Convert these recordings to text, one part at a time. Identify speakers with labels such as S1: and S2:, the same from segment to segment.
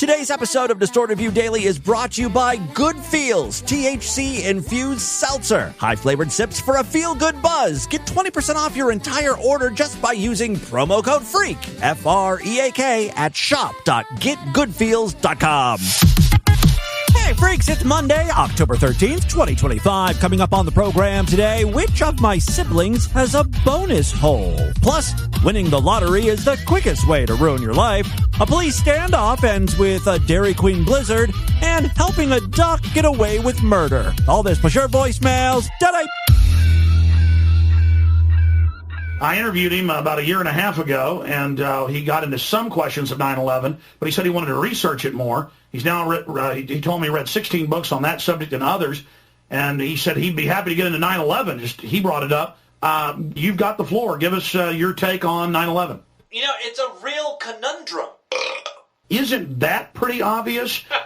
S1: Today's episode of Distorted View Daily is brought to you by Good Feels THC-infused seltzer. High-flavored sips for a feel-good buzz. Get 20% off your entire order just by using promo code FREAK, F-R-E-A-K, at shop.getgoodfeels.com. Hey, freaks, it's Monday, October 13th, 2025. Coming up on the program today, which of my siblings has a bonus hole? Plus, winning the lottery is the quickest way to ruin your life. A police standoff ends with a Dairy Queen blizzard, and helping a duck get away with murder. All this plus your voicemails today.
S2: I interviewed him about a year and a half ago, and he got into some questions of 9/11, but he said he wanted to research it more. He's now he told me he read 16 books on that subject and others, and he said he'd be happy to get into 9/11. Just he brought it up. You've got the floor. Give us your take on 9/11.
S3: You know, it's a real conundrum.
S2: Isn't that pretty obvious?
S3: Yes.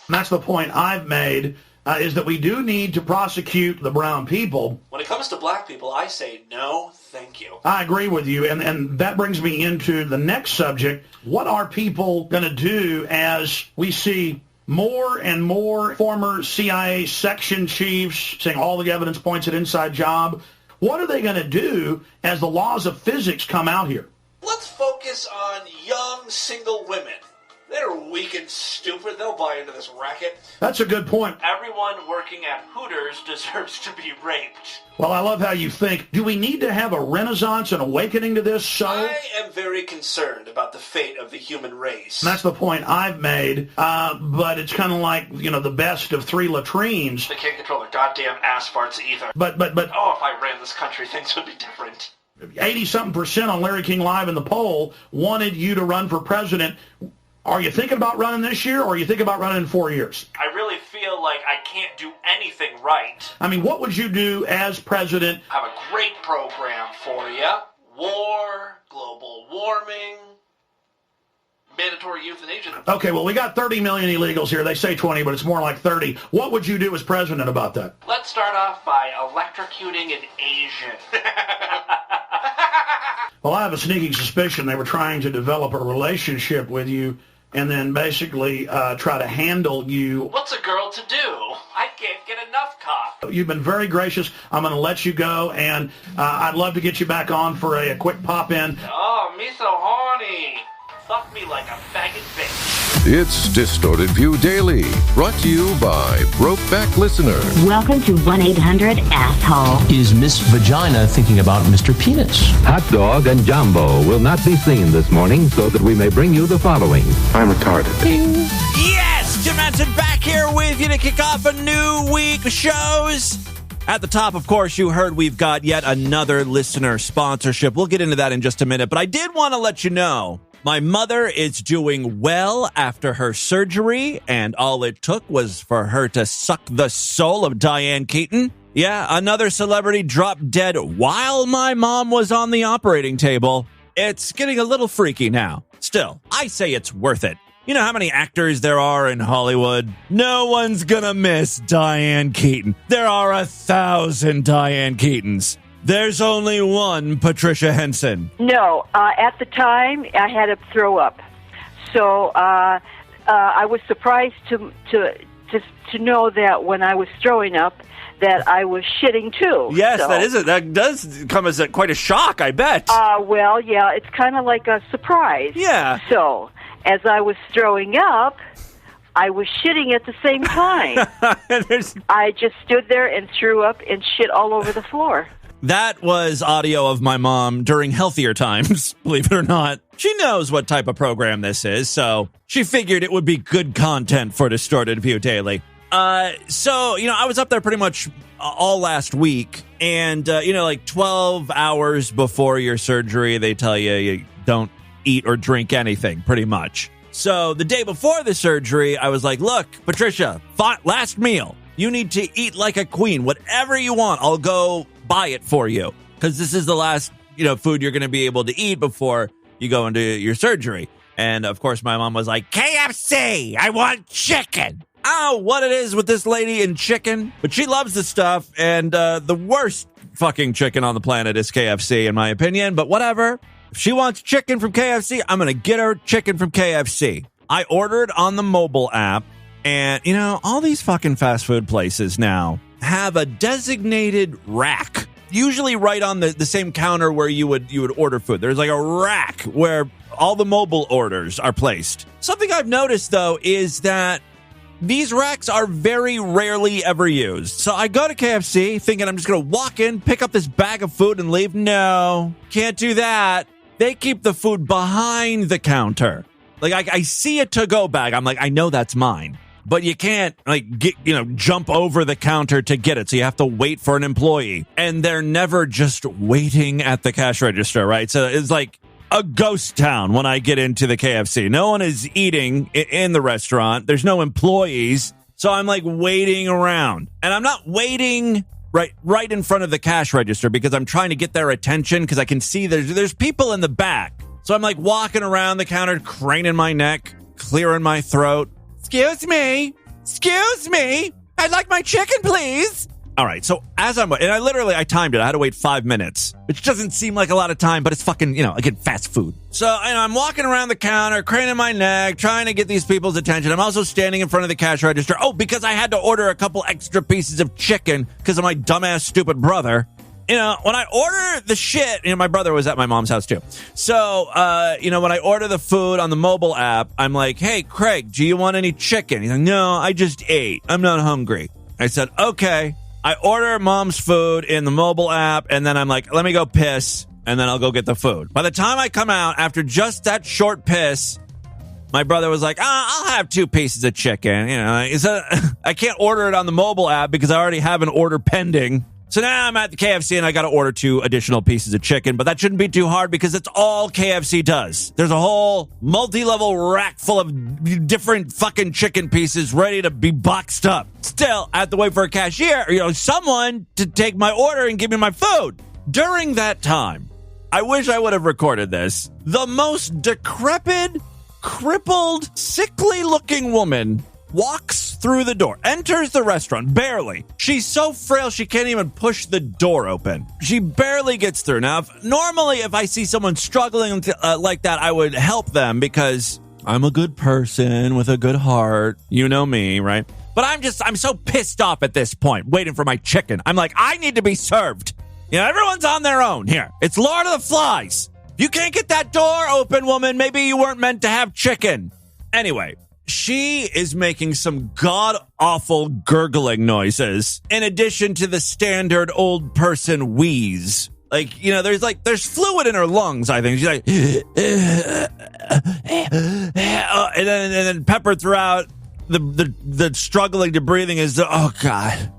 S2: And that's the point I've made, is that we do need to prosecute the brown people.
S3: When it comes to black people, I say no, thank you.
S2: I agree with you, and that brings me into the next subject. What are people going to do as we see more and more former CIA section chiefs saying all the evidence points at inside job? What are they going to do as the laws of physics come out here?
S3: Let's focus on young single women. They're weak and stupid. They'll buy into this racket.
S2: That's a good point.
S3: Everyone working at Hooters deserves to be raped.
S2: Well, I love how you think. Do we need to have a renaissance and awakening to this?
S3: I am very concerned about the fate of the human race.
S2: And that's the point I've made, but it's kind of like, you know, the best of three latrines.
S3: They can't control their goddamn ass farts either.
S2: But
S3: oh, if I ran this country, things would be different.
S2: 80-something% on Larry King Live in the poll wanted you to run for president. Are you thinking about running this year, or are you thinking about running in 4 years?
S3: I really feel like I can't do anything right.
S2: I mean, what would you do as president?
S3: I have a great program for you. War, global warming, mandatory euthanasia.
S2: Okay, well, we got 30 million illegals here. They say 20, but it's more like 30. What would you do as president about that?
S3: Let's start off by electrocuting an Asian.
S2: Well, I have a sneaking suspicion they were trying to develop a relationship with you and then basically try to handle you.
S3: What's a girl to do? I can't get enough cock.
S2: You've been very gracious. I'm going to let you go, and I'd love to get you back on for a quick pop-in.
S3: Oh, me so horny. Fuck me like a faggot bitch.
S4: It's Distorted View Daily, brought to you by Brokeback Listener.
S5: Welcome to 1-800-ASSHOLE.
S6: Is Miss Vagina thinking about Mr. Penis?
S7: Hot Dog and Jumbo will not be seen this morning, so that we may bring you the following.
S4: I'm retarded.
S1: Yes, Jim Manson back here with you to kick off a new week of shows. At the top, of course, you heard we've got yet another listener sponsorship. We'll get into that in just a minute, but I did want to let you know my mother is doing well after her surgery, and all it took was for her to suck the soul of Diane Keaton. Yeah, another celebrity dropped dead while my mom was on the operating table. It's getting a little freaky now. Still, I say it's worth it. You know how many actors there are in Hollywood? No one's gonna miss Diane Keaton. There are 1,000 Diane Keatons. There's only one Patricia Henson.
S8: No, at the time I had to throw up, so I was surprised to know that when I was throwing up that I was shitting too.
S1: Yes,
S8: so,
S1: that does come as quite a shock, I bet.
S8: Well, yeah, it's kind of like a surprise.
S1: Yeah.
S8: So as I was throwing up, I was shitting at the same time. I just stood there and threw up and shit all over the floor.
S1: That was audio of my mom during healthier times, believe it or not. She knows what type of program this is, so she figured it would be good content for Distorted View Daily. So, I was up there pretty much all last week, and, like 12 hours before your surgery, they tell you don't eat or drink anything, pretty much. So the day before the surgery, I was like, look, Patricia, last meal. You need to eat like a queen. Whatever you want, I'll go buy it for you. Because this is the last, food you're going to be able to eat before you go into your surgery. And, of course, my mom was like, KFC, I want chicken. I don't know what it is with this lady and chicken, but she loves the stuff. And the worst fucking chicken on the planet is KFC, in my opinion. But whatever. If she wants chicken from KFC, I'm going to get her chicken from KFC. I ordered on the mobile app, and, you know, all these fucking fast food places now have a designated rack, usually right on the same counter where you would order food. There's like a rack where all the mobile orders are placed. Something I've noticed, though, is that these racks are very rarely ever used. So I go to KFC thinking I'm just going to walk in, pick up this bag of food and leave. No, can't do that. They keep the food behind the counter. Like I see a to-go bag. I'm like, I know that's mine. But you can't jump over the counter to get it. So you have to wait for an employee. And they're never just waiting at the cash register, right? So it's like a ghost town when I get into the KFC. No one is eating in the restaurant. There's no employees. So I'm like waiting around. And I'm not waiting right in front of the cash register because I'm trying to get their attention because I can see there's people in the back. So I'm like walking around the counter, craning my neck, clearing my throat. Excuse me, I'd like my chicken, please. All right, so as I timed it. I had to wait 5 minutes, which doesn't seem like a lot of time, but it's fucking, again, fast food. So I'm walking around the counter, craning my neck, trying to get these people's attention. I'm also standing in front of the cash register. Oh, because I had to order a couple extra pieces of chicken because of my dumbass, stupid brother. When I order the shit, my brother was at my mom's house too. So, when I order the food on the mobile app, I'm like, hey, Craig, do you want any chicken? He's like, no, I just ate. I'm not hungry. I said, okay. I order mom's food in the mobile app, and then I'm like, let me go piss, and then I'll go get the food. By the time I come out, after just that short piss, my brother was like, I'll have 2 pieces of chicken. I can't order it on the mobile app because I already have an order pending. So now I'm at the KFC and I got to order 2 additional pieces of chicken, but that shouldn't be too hard because it's all KFC does. There's a whole multi-level rack full of different fucking chicken pieces ready to be boxed up. Still, I have to wait for a cashier or, someone to take my order and give me my food. During that time, I wish I would have recorded this. The most decrepit, crippled, sickly-looking woman walks through the door, enters the restaurant, barely. She's so frail she can't even push the door open. She barely gets through. Now, normally if I see someone struggling like that, I would help them because I'm a good person with a good heart. You know me, right? But I'm so pissed off at this point, waiting for my chicken. I'm like, I need to be served. Everyone's on their own here. It's Lord of the Flies. You can't get that door open, woman. Maybe you weren't meant to have chicken. Anyway, she is making some god-awful gurgling noises in addition to the standard old person wheeze. Like, there's fluid in her lungs, I think. She's like, and then peppered throughout the struggling to breathing is, oh, God.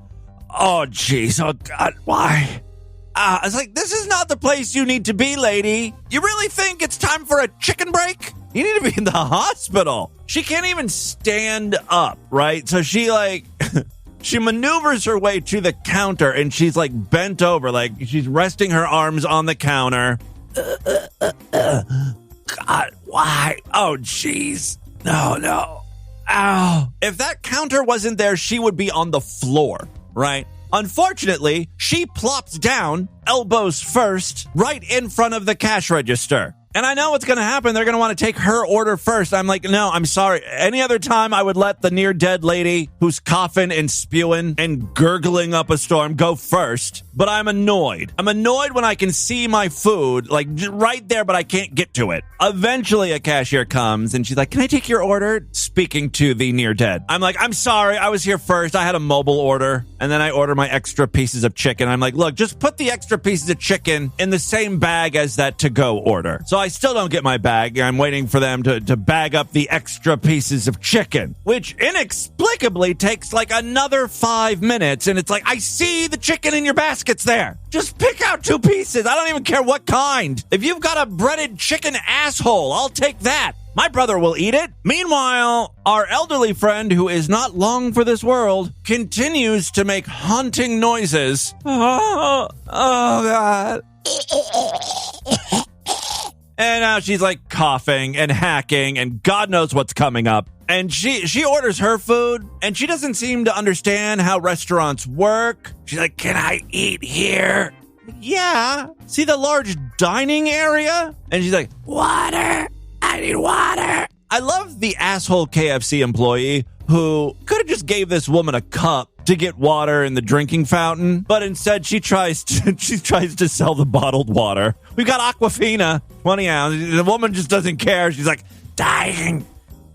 S1: Oh, jeez. Oh, God. Why? It's like, this is not the place you need to be, lady. You really think it's time for a chicken break? You need to be in the hospital. She can't even stand up, right? So she she maneuvers her way to the counter and she's bent over, she's resting her arms on the counter. God, why? Oh, jeez. No. Ow. If that counter wasn't there, she would be on the floor, right? Unfortunately, she plops down, elbows first, right in front of the cash register. And I know what's going to happen. They're going to want to take her order first. I'm like, no, I'm sorry. Any other time I would let the near dead lady who's coughing and spewing and gurgling up a storm go first. But I'm annoyed. I'm annoyed when I can see my food right there, but I can't get to it. Eventually a cashier comes and she's like, can I take your order? Speaking to the near dead. I'm like, I'm sorry. I was here first. I had a mobile order. And then I order my extra pieces of chicken. I'm like, look, just put the extra pieces of chicken in the same bag as that to-go order. So I still don't get my bag. I'm waiting for them to bag up the extra pieces of chicken, which inexplicably takes another 5 minutes. And it's like, I see the chicken in your baskets there. Just pick out 2 pieces. I don't even care what kind. If you've got a breaded chicken asshole, I'll take that. My brother will eat it. Meanwhile, our elderly friend, who is not long for this world, continues to make haunting noises. Oh God. And now she's coughing and hacking and God knows what's coming up. And she orders her food and she doesn't seem to understand how restaurants work. She's like, can I eat here? Yeah. See the large dining area? And she's like, water. I need water. I love the asshole KFC employee who could have just gave this woman a cup to get water in the drinking fountain, but instead she tries to sell the bottled water. We've got Aquafina, 20 ounces. The woman just doesn't care. She's like, dying,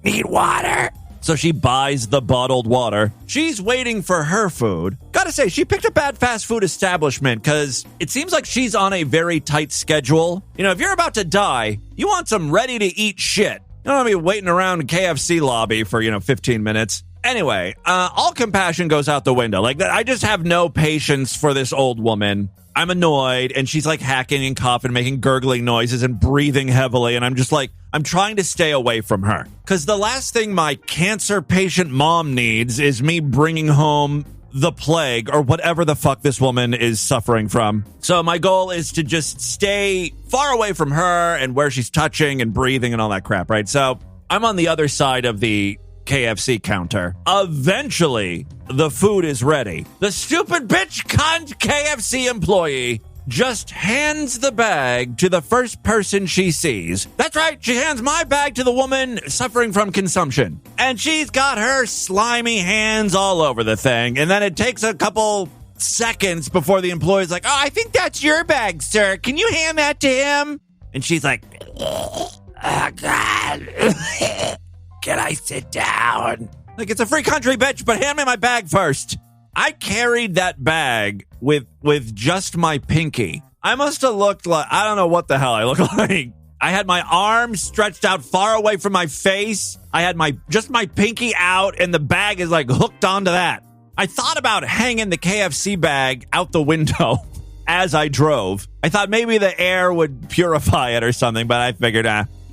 S1: need water. So she buys the bottled water. She's waiting for her food. Gotta say, she picked a bad fast food establishment because it seems like she's on a very tight schedule. You know, if you're about to die, you want some ready-to-eat shit. You don't want to be waiting around the KFC lobby for, 15 minutes. Anyway, all compassion goes out the window. Like, I just have no patience for this old woman. I'm annoyed, and she's like hacking and coughing, making gurgling noises and breathing heavily, and I'm just like, I'm trying to stay away from her. Because the last thing my cancer patient mom needs is me bringing home the plague or whatever the fuck this woman is suffering from. So my goal is to just stay far away from her and where she's touching and breathing and all that crap, right? So I'm on the other side of the KFC counter. Eventually, the food is ready. The stupid bitch cunt KFC employee just hands the bag to the first person she sees. That's right, she hands my bag to the woman suffering from consumption. And she's got her slimy hands all over the thing. And then it takes a couple seconds before the employee's like, oh, I think that's your bag, sir. Can you hand that to him? And she's like, oh, God. Can I sit down? Like, it's a free country, bitch, but hand me my bag first. I carried that bag with just my pinky. I must have looked like, I don't know what the hell I look like. I had my arms stretched out far away from my face. I had just my pinky out, and the bag is like hooked onto that. I thought about hanging the KFC bag out the window as I drove. I thought maybe the air would purify it or something, but I figured,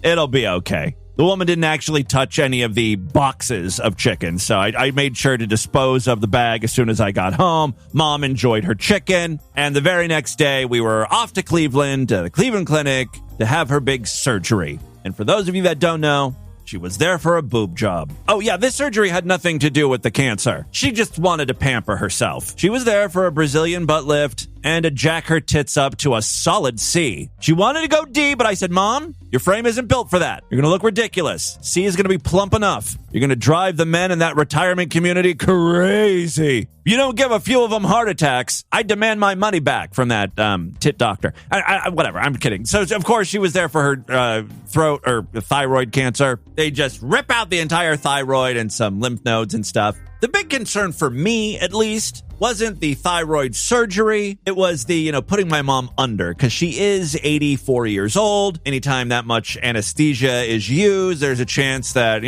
S1: it'll be okay. The woman didn't actually touch any of the boxes of chicken, so I made sure to dispose of the bag as soon as I got home. Mom enjoyed her chicken, and the very next day, we were off to Cleveland, to the Cleveland Clinic, to have her big surgery. And for those of you that don't know, she was there for a boob job. Oh yeah, this surgery had nothing to do with the cancer. She just wanted to pamper herself. She was there for a Brazilian butt lift and to jack her tits up to a solid C. She wanted to go D, but I said, Mom, your frame isn't built for that. You're going to look ridiculous. C is going to be plump enough. You're going to drive the men in that retirement community crazy. You don't give a few of them heart attacks, I demand my money back from that tit doctor. Whatever, I'm kidding. So, of course, she was there for her throat or thyroid cancer. They just rip out the entire thyroid and some lymph nodes and stuff. The big concern for me, at least, wasn't the thyroid surgery. It was the, putting my mom under, because she is 84 years old. Anytime that much anesthesia is used, there's a chance that,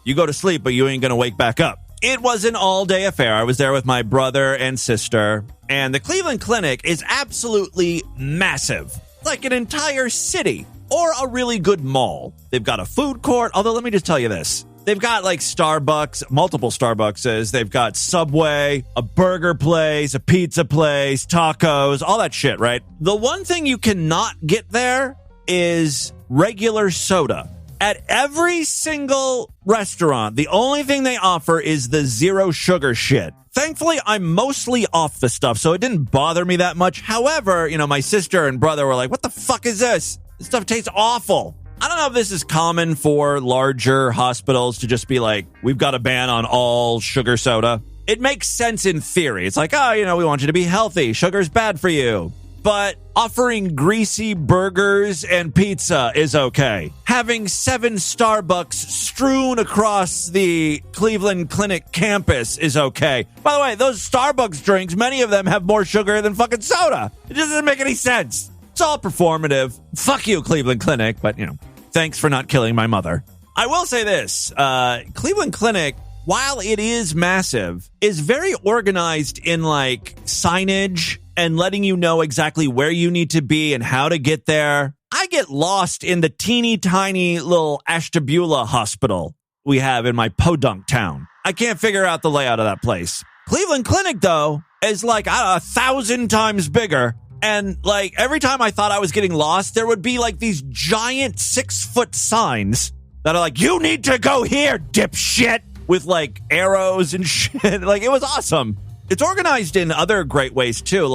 S1: you go to sleep, but you ain't going to wake back up. It was an all-day affair. I was there with my brother and sister, and the Cleveland Clinic is absolutely massive. It's like an entire city or a really good mall. They've got a food court, although let me just tell you this. They've got like Starbucks, multiple Starbuckses. They've got Subway, a burger place, a pizza place, tacos, all that shit, right? The one thing you cannot get there is regular soda. At every single restaurant, the only thing they offer is the zero sugar shit. Thankfully, I'm mostly off the stuff, so it didn't bother me that much. However, my sister and brother were like, what the fuck is this? This stuff tastes awful. I don't know if this is common for larger hospitals to just be like, we've got a ban on all sugar soda. It makes sense in theory. It's like, we want you to be healthy. Sugar's bad for you. But offering greasy burgers and pizza is okay. Having 7 Starbucks strewn across the Cleveland Clinic campus is okay. By the way, those Starbucks drinks, many of them have more sugar than fucking soda. It just doesn't make any sense. It's all performative. Fuck you, Cleveland Clinic, but, thanks for not killing my mother. I will say this. Cleveland Clinic, while it is massive, is very organized in, signage and letting you know exactly where you need to be and how to get there. I get lost in the teeny tiny little Ashtabula hospital we have in my podunk town. I can't figure out the layout of that place. Cleveland Clinic, though, is 1,000 times bigger. And every time I thought I was getting lost, there would be these giant 6-foot signs that are you need to go here, dipshit, with arrows and shit. It was awesome. It's organized in other great ways too.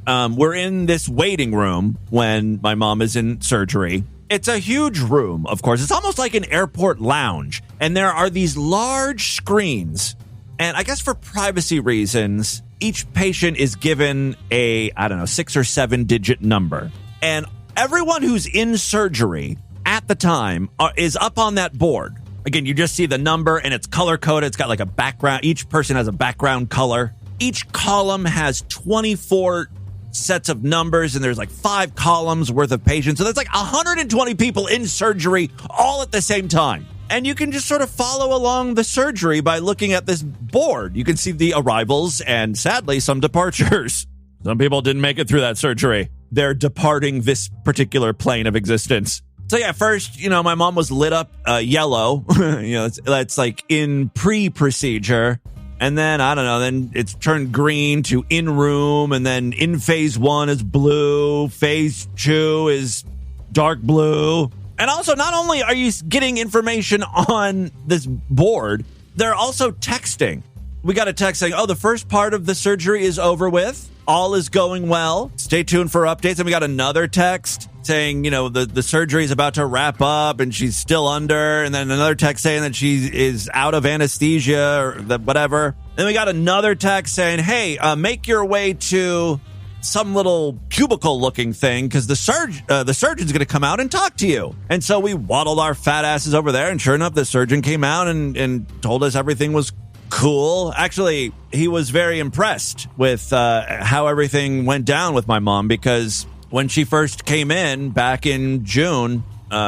S1: we're in this waiting room when my mom is in surgery. It's a huge room, of course. It's almost like an airport lounge. And there are these large screens. And I guess for privacy reasons, each patient is given a, 6 or 7 digit number. And everyone who's in surgery at the time is up on that board. Again, you just see the number and it's color coded. It's got like a background. Each person has a background color. Each column has 24 sets of numbers, and there's like 5 columns worth of patients. So there's like 120 people in surgery all at the same time. And you can just sort of follow along the surgery by looking at this board. You can see the arrivals and, sadly, some departures. Some people didn't make it through that surgery. They're departing this particular plane of existence. So yeah, first, my mom was lit up yellow. That's like in pre-procedure. And then, then it's turned green to in room. And then in phase 1 is blue. Phase 2 is dark blue. And also, not only are you getting information on this board, they're also texting. We got a text saying, the first part of the surgery is over with. All is going well. Stay tuned for updates. And we got another text saying, the surgery is about to wrap up and she's still under. And then another text saying that she is out of anesthesia or whatever. Then we got another text saying, hey, make your way to some little cubicle looking thing because the surgeon's going to come out and talk to you. And so we waddled our fat asses over there. And sure enough, the surgeon came out and told us everything was cool. Actually, he was very impressed with how everything went down with my mom, because when she first came in back in June,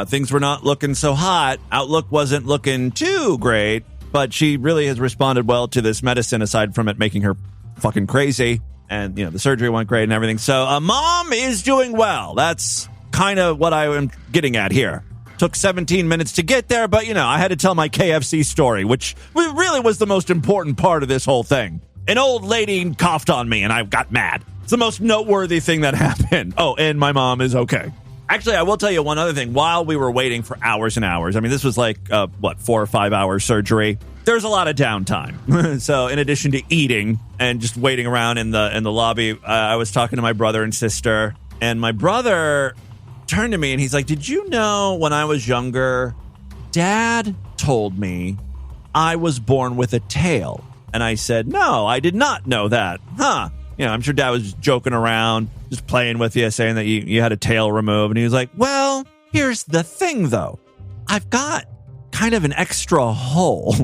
S1: things were not looking so hot. Outlook wasn't looking too great, but she really has responded well to this medicine, aside from it making her fucking crazy. And, the surgery went great and everything. So mom is doing well. That's kind of what I am getting at here. Took 17 minutes to get there, but, I had to tell my KFC story, which really was the most important part of this whole thing. An old lady coughed on me, and I got mad. It's the most noteworthy thing that happened. Oh, and my mom is okay. Actually, I will tell you one other thing. While we were waiting for hours and hours, this was like, 4 or 5 hour surgery. There's a lot of downtime. So in addition to eating and just waiting around in the lobby, I was talking to my brother and sister, and my brother turned to me and he's like, did you know when I was younger, Dad told me I was born with a tail? And I said, no, I did not know that. Huh. I'm sure Dad was joking around, just playing with you, saying that you had a tail removed. And he was like, well, here's the thing, though. I've got kind of an extra hole.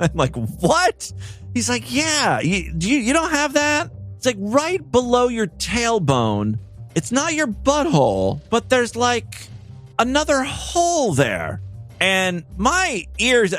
S1: I'm like, what? He's like, yeah, you don't have that? It's like right below your tailbone. It's not your butthole, but there's like another hole there. And my ears,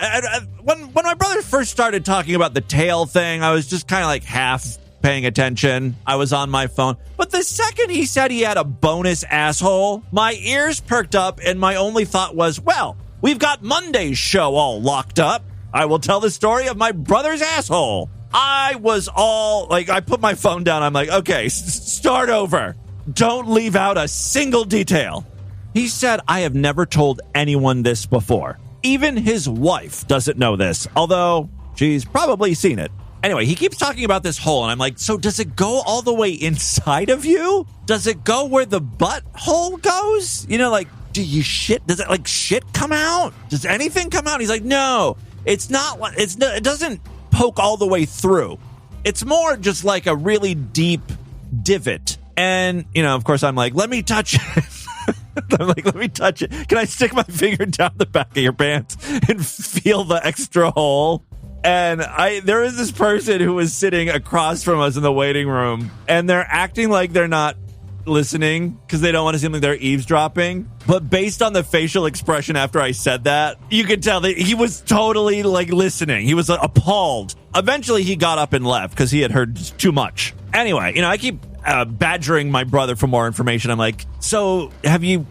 S1: when my brother first started talking about the tail thing, I was just kind of like half paying attention. I was on my phone. But the second he said he had a bonus asshole, my ears perked up, and my only thought was, well, we've got Monday's show all locked up. I will tell the story of my brother's asshole. I was all like, I put my phone down. I'm like, okay, start over. Don't leave out a single detail. He said, I have never told anyone this before. Even his wife doesn't know this, although she's probably seen it. Anyway, he keeps talking about this hole, and I'm like, so does it go all the way inside of you? Does it go where the butthole goes? Do you shit? Does it like shit come out? Does anything come out? He's like, no, it's not. It doesn't poke all the way through. It's more just like a really deep divot. And, of course, I'm like, let me touch it. I'm like, let me touch it. Can I stick my finger down the back of your pants and feel the extra hole? And there was this person who was sitting across from us in the waiting room, and they're acting like they're not listening because they don't want to seem like they're eavesdropping. But based on the facial expression after I said that, you could tell that he was totally like listening. He was appalled. Eventually, he got up and left because he had heard too much. Anyway, I keep badgering my brother for more information. I'm like, so have you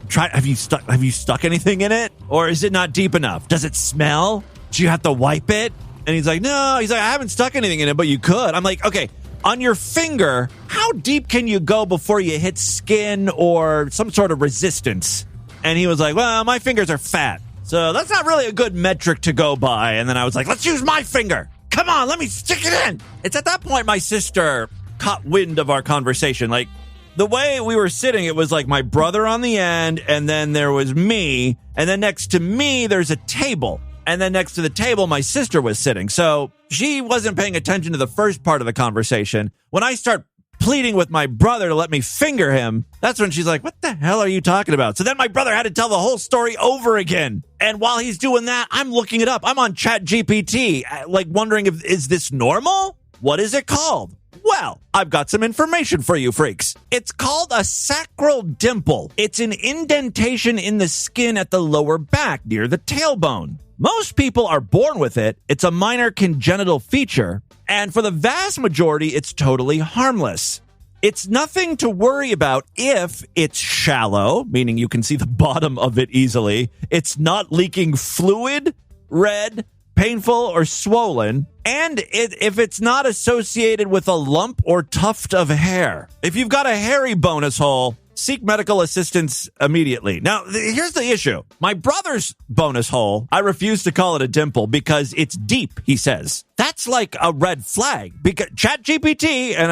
S1: stuck anything in it, or is it not deep enough? Does it smell? Do you have to wipe it? And he's like, no. He's like, I haven't stuck anything in it, but you could. I'm like, okay, on your finger, how deep can you go before you hit skin or some sort of resistance? And he was like, well, my fingers are fat, so that's not really a good metric to go by. And then I was like, let's use my finger. Come on, let me stick it in. It's at that point my sister caught wind of our conversation. Like, the way we were sitting, it was like my brother on the end, and then there was me, and then next to me, there's a table. And then next to the table, my sister was sitting. So she wasn't paying attention to the first part of the conversation. When I start pleading with my brother to let me finger him, that's when she's like, what the hell are you talking about? So then my brother had to tell the whole story over again. And while he's doing that, I'm looking it up. I'm on ChatGPT, like wondering is this normal? What is it called? Well, I've got some information for you freaks. It's called a sacral dimple. It's an indentation in the skin at the lower back near the tailbone. Most people are born with it. It's a minor congenital feature. And for the vast majority, it's totally harmless. It's nothing to worry about if it's shallow, meaning you can see the bottom of it easily. It's not leaking fluid, red, painful, or swollen. And if it's not associated with a lump or tuft of hair. If you've got a hairy bonus hole, seek medical assistance immediately. Now, here's the issue. My brother's bonus hole, I refuse to call it a dimple because it's deep, he says. That's like a red flag. Because ChatGPT, and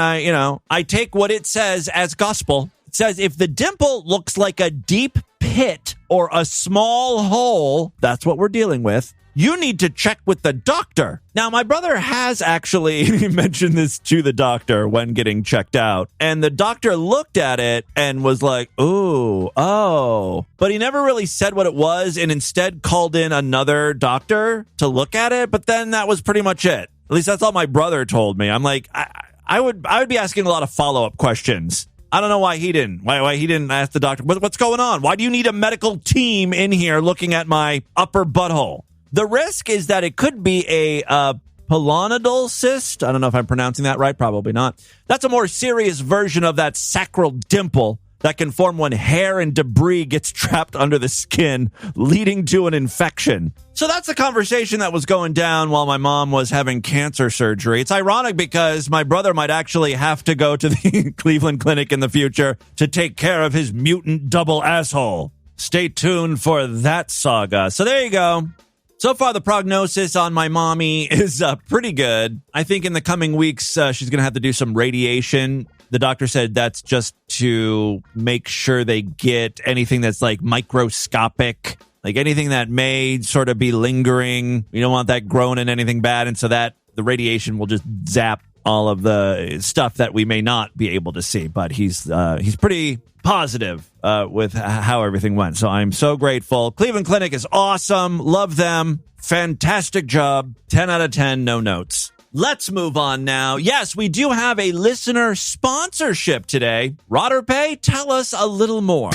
S1: I take what it says as gospel. It says if the dimple looks like a deep pit or a small hole, that's what we're dealing with. You need to check with the doctor. Now, my brother has actually mentioned this to the doctor when getting checked out. And the doctor looked at it and was like, ooh, oh. But he never really said what it was and instead called in another doctor to look at it. But then that was pretty much it. At least that's all my brother told me. I'm like, I would be asking a lot of follow-up questions. I don't know why he didn't. Why he didn't ask the doctor, what's going on? Why do you need a medical team in here looking at my upper butthole? The risk is that it could be a pilonidal cyst. I don't know if I'm pronouncing that right. Probably not. That's a more serious version of that sacral dimple that can form when hair and debris gets trapped under the skin, leading to an infection. So that's the conversation that was going down while my mom was having cancer surgery. It's ironic because my brother might actually have to go to the Cleveland Clinic in the future to take care of his mutant double asshole. Stay tuned for that saga. So there you go. So far, the prognosis on my mommy is pretty good. I think in the coming weeks, she's going to have to do some radiation. The doctor said that's just to make sure they get anything that's like microscopic, like anything that may sort of be lingering. You don't want that growing in anything bad. And so that the radiation will just zap all of the stuff that we may not be able to see. But he's pretty positive with how everything went. So I'm so grateful. Cleveland Clinic is awesome. Love them. Fantastic job. 10 out of 10. No notes. Let's move on now. Yes, we do have a listener sponsorship today. Rodderpay, tell us a little more.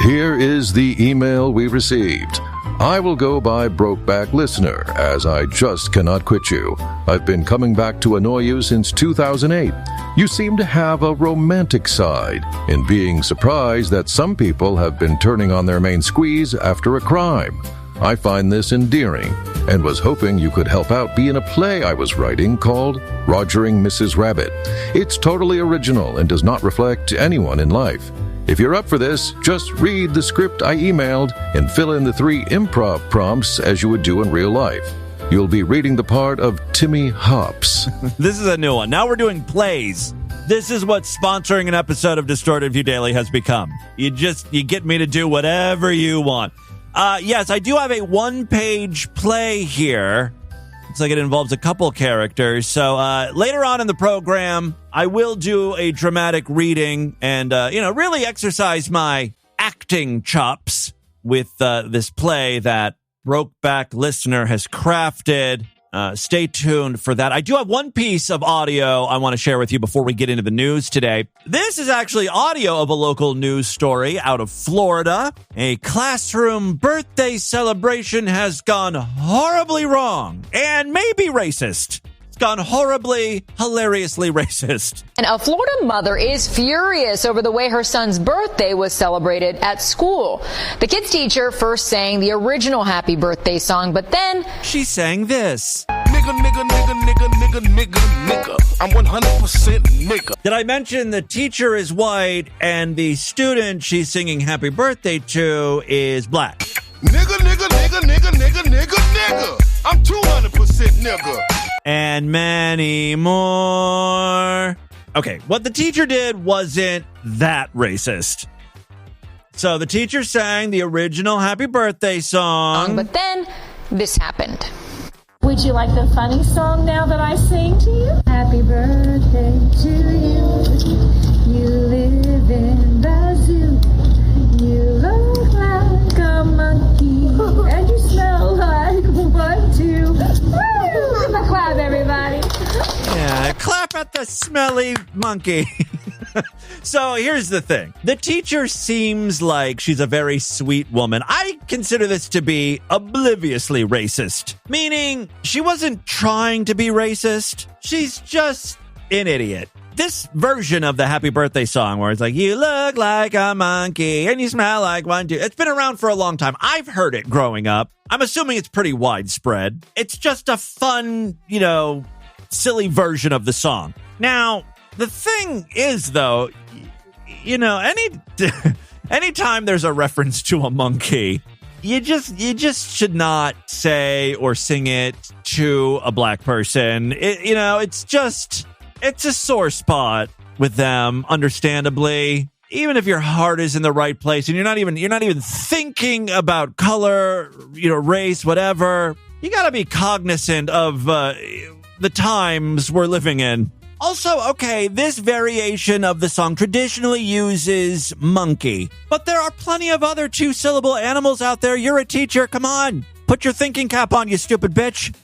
S4: Here is the email we received. I will go by Brokeback Listener, as I just cannot quit you. I've been coming back to annoy you since 2008. You seem to have a romantic side in being surprised that some people have been turning on their main squeeze after a crime. I find this endearing and was hoping you could help out be in a play I was writing called Rogering Mrs. Rabbit. It's totally original and does not reflect anyone in life. If you're up for this, just read the script I emailed and fill in the 3 improv prompts as you would do in real life. You'll be reading the part of Timmy Hops.
S1: This is a new one. Now we're doing plays. This is what sponsoring an episode of Distorted View Daily has become. You get me to do whatever you want. Yes, I do have a 1-page play here. Looks like it involves a couple characters. So later on in the program, I will do a dramatic reading and, really exercise my acting chops with this play that Brokeback Listener has crafted. Stay tuned for that. I do have one piece of audio I want to share with you before we get into the news today. This is actually audio of a local news story out of Florida. A classroom birthday celebration has gone horribly wrong and maybe racist. It's gone horribly, hilariously racist.
S9: And a Florida mother is furious over the way her son's birthday was celebrated at school. The kid's teacher first sang the original happy birthday song, but then
S1: she sang this.
S10: Nigga, nigga, nigga, nigga, nigga, nigga, nigga. I'm 100% nigga.
S1: Did I mention the teacher is white and the student she's singing happy birthday to is black?
S10: Nigga, nigga, nigga, nigga, nigga, nigga, nigga. I'm 200% nigga.
S1: And many more. Okay, what the teacher did wasn't that racist. So the teacher sang the original Happy Birthday song.
S9: But then this happened.
S11: Would you like the funny song now that I sing to you? Happy birthday to you. You live in the zoo. You look like a monkey. And you smell like 1, 2. Woo! Give a clap, everybody.
S1: Yeah, clap at the smelly monkey. So here's the thing. The teacher seems like she's a very sweet woman. I consider this to be obliviously racist, meaning she wasn't trying to be racist. She's just an idiot. This version of the Happy Birthday song where it's like, you look like a monkey and you smell like 1, 2. It's been around for a long time. I've heard it growing up. I'm assuming it's pretty widespread. It's just a fun, silly version of the song. Now, the thing is, though, anytime there's a reference to a monkey, you just should not say or sing it to a black person. It's a sore spot with them, understandably. Even if your heart is in the right place and you're not even thinking about color, race, whatever, you got to be cognizant of the times we're living in. Also, okay, this variation of the song traditionally uses monkey, but there are plenty of other 2-syllable animals out there. You're a teacher. Come on. Put your thinking cap on, you stupid bitch.